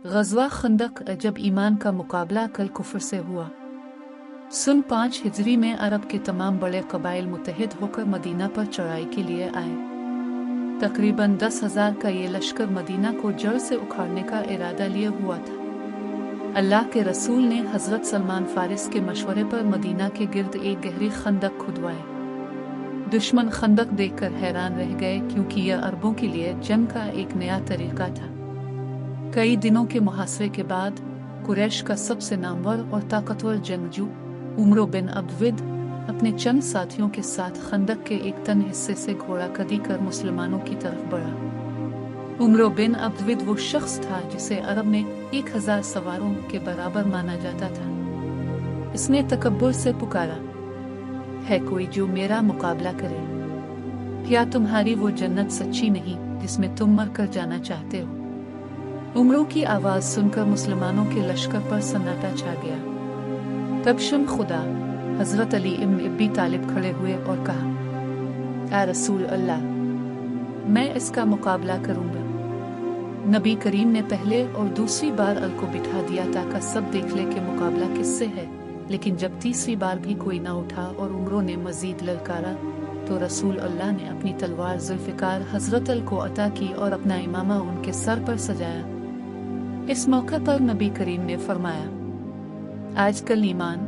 ग़ज़वा खंदक जब ईमान का मुकाबला कल कुफ्र से हुआ। सन 5 हिजरी में अरब के तमाम बड़े कबाइल मुत्तहिद होकर मदीना पर चढ़ाई के लिए आए। तकरीबन 10,000 का ये लश्कर मदीना को जड़ से उखाड़ने का इरादा लिए हुआ था। अल्लाह के रसूल ने हज़रत सलमान फारिस के मशवरे पर मदीना के गिर्द एक गहरी खंदक खुदवाई। दुश्मन खंदक देखकर हैरान रह गए, क्योंकि यह अरबों के लिए जंग का एक नया तरीका था। कई दिनों के मुहासरे के बाद कुरैश का सबसे नामवर और ताकतवर जंगजू उमरो बिन अब्द अपने चंद साथियों के साथ खंदक के एक तन हिस्से से घोड़ा कदी कर मुसलमानों की तरफ बढ़ा। उमरो बिन अब्द वो शख्स था जिसे अरब में 1000 सवारों के बराबर माना जाता था। इसने तकब्बुर से पुकारा, है कोई जो मेरा मुकाबला करे? क्या तुम्हारी वो जन्नत सच्ची नहीं जिसमें तुम मर कर जाना चाहते हो? उमरों की आवाज सुनकर मुसलमानों के लश्कर पर सन्नाटा छा गया। तब शम खुदा हजरत अली इब्न अबी तालिब खड़े हुए और कहा, ऐ रसूल अल्लाह, मैं इसका मुकाबला करूंगा। नबी करीम ने पहले और दूसरी बार अल को बिठा दिया ताकि सब देख ले कि मुकाबला किससे है, लेकिन जब तीसरी बार भी कोई ना उठा और उमरों ने मजीद ललकारा तो रसूल अल्लाह ने अपनी तलवार जुल्फ़िकार हजरत अल को अता की और अपना इमामा उनके सर पर सजाया। इस मौके पर नबी करीम ने फरमाया, आज कल ईमान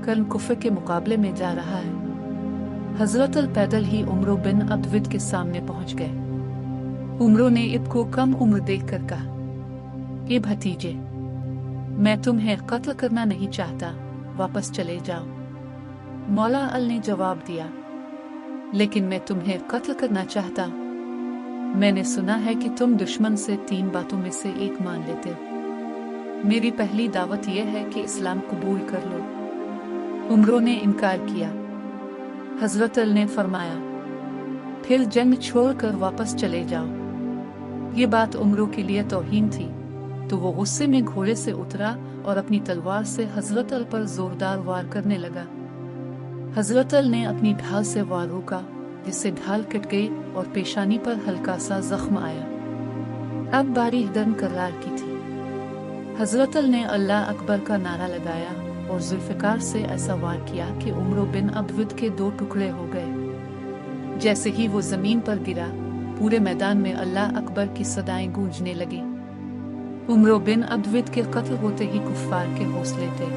कल कुफ्र के मुकाबले में जा रहा है। हजरत अल पैदल ही उमरो बिन अब्द के सामने पहुंच गए। उमरों ने इब को कम उम्र देखकर कहा, ये भतीजे, मैं तुम्हें कत्ल करना नहीं चाहता, वापस चले जाओ। मौला अल ने जवाब दिया, लेकिन मैं तुम्हें कत्ल करना चाहता। मैंने सुना है कि तुम दुश्मन से 3 बातों में से एक मान लेते हो। मेरी पहली दावत यह है कि इस्लाम कबूल कर लो। उमरों ने इनकार किया। हजरत अल ने फरमाया, फिर जंग छोड़कर वापस चले जाओ। ये बात उमरों के लिए तौहीन थी, तो वो गुस्से में घोड़े से उतरा और अपनी तलवार से हजरत अल पर जोरदार वार करने लगा। हजरत अल ने अपनी ढाल से वार रोका, जिससे ढाल कट गई और पेशानी पर हल्का सा जख्म आया। अब बारी दर्न करार की थी। हजरत अल ने अल्लाह अकबर का नारा लगाया और जुल्फ़िकार से ऐसा वार किया कि उमरो बिन अब्द के 2 टुकड़े हो गए। जैसे ही वो जमीन पर गिरा, पूरे मैदान में अल्लाह अकबर की सदाएं गूंजने लगी। उमरो बिन अब्द के कत्ल होते ही कुफ्फार के हौसले थे।